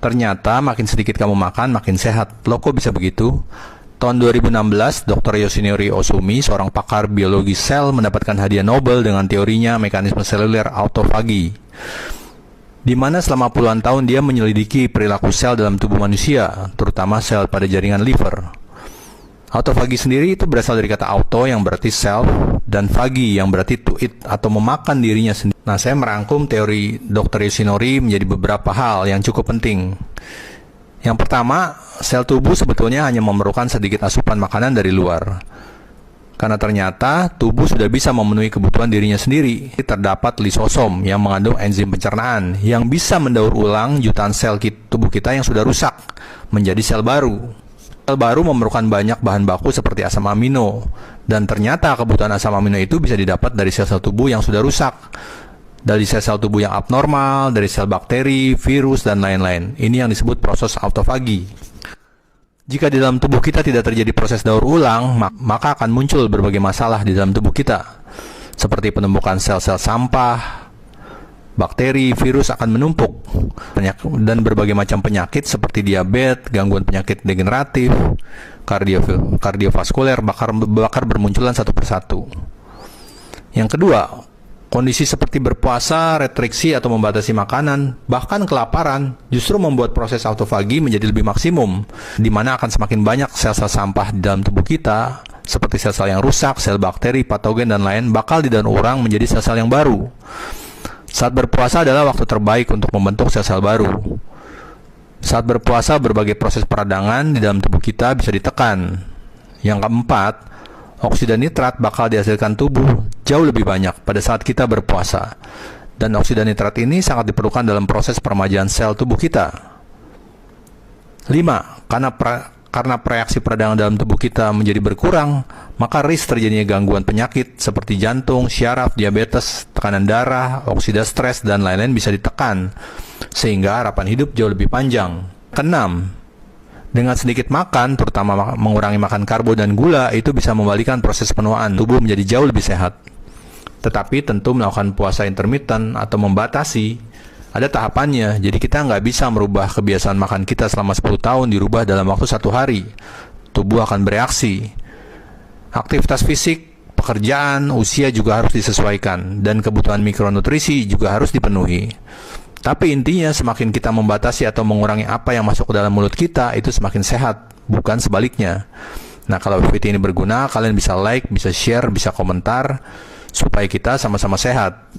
Ternyata makin sedikit kamu makan, makin sehat. Loh, kok bisa begitu? Tahun 2016, Dr. Yoshinori Ohsumi, seorang pakar biologi sel, mendapatkan hadiah Nobel dengan teorinya mekanisme seluler autofagi, di mana selama puluhan tahun dia menyelidiki perilaku sel dalam tubuh manusia, terutama sel pada jaringan liver. Autofagi sendiri itu berasal dari kata auto yang berarti self, dan fagi yang berarti to eat atau memakan dirinya sendiri. Nah, saya merangkum teori Dr. Yoshinori menjadi beberapa hal yang cukup penting. Yang pertama, sel tubuh sebetulnya hanya memerlukan sedikit asupan makanan dari luar. Karena ternyata tubuh sudah bisa memenuhi kebutuhan dirinya sendiri. Terdapat lisosom yang mengandung enzim pencernaan yang bisa mendaur ulang jutaan sel tubuh kita yang sudah rusak menjadi sel baru. Sel baru memerlukan banyak bahan baku seperti asam amino, dan ternyata kebutuhan asam amino itu bisa didapat dari sel-sel tubuh yang sudah rusak, dari sel-sel tubuh yang abnormal, dari sel bakteri, virus, dan lain-lain. Ini yang disebut proses autofagi. Jika di dalam tubuh kita tidak terjadi proses daur ulang, maka akan muncul berbagai masalah di dalam tubuh kita, seperti penumpukan sel-sel sampah, bakteri, virus akan menumpuk, dan berbagai macam penyakit seperti diabetes, gangguan penyakit degeneratif, kardiovaskuler bakar bermunculan satu persatu. Yang kedua, kondisi seperti berpuasa, restriksi atau membatasi makanan, bahkan kelaparan, justru membuat proses autofagi menjadi lebih maksimum, di mana akan semakin banyak sel-sel sampah di dalam tubuh kita, seperti sel-sel yang rusak, sel bakteri, patogen, dan lain, bakal didaur ulang menjadi sel-sel yang baru. Saat berpuasa adalah waktu terbaik untuk membentuk sel-sel baru. Saat berpuasa, berbagai proses peradangan di dalam tubuh kita bisa ditekan. Yang keempat, oksida nitrat bakal dihasilkan tubuh jauh lebih banyak pada saat kita berpuasa. Dan oksida nitrat ini sangat diperlukan dalam proses peremajaan sel tubuh kita. 5. Karena reaksi peradangan dalam tubuh kita menjadi berkurang, maka risk terjadinya gangguan penyakit seperti jantung, syaraf, diabetes, tekanan darah, oksida stres, dan lain-lain bisa ditekan, sehingga harapan hidup jauh lebih panjang. Keenam, dengan sedikit makan, terutama mengurangi makan karbo dan gula, itu bisa membalikan proses penuaan tubuh menjadi jauh lebih sehat. Tetapi tentu melakukan puasa intermittent atau membatasi ada tahapannya, jadi kita nggak bisa merubah kebiasaan makan kita selama 10 tahun dirubah dalam waktu 1 hari. Tubuh akan bereaksi. Aktivitas fisik, pekerjaan, usia juga harus disesuaikan, dan kebutuhan mikronutrisi juga harus dipenuhi. Tapi intinya, semakin kita membatasi atau mengurangi apa yang masuk ke dalam mulut kita, itu semakin sehat, bukan sebaliknya. Nah, kalau video ini berguna, kalian bisa like, bisa share, bisa komentar, supaya kita sama-sama sehat.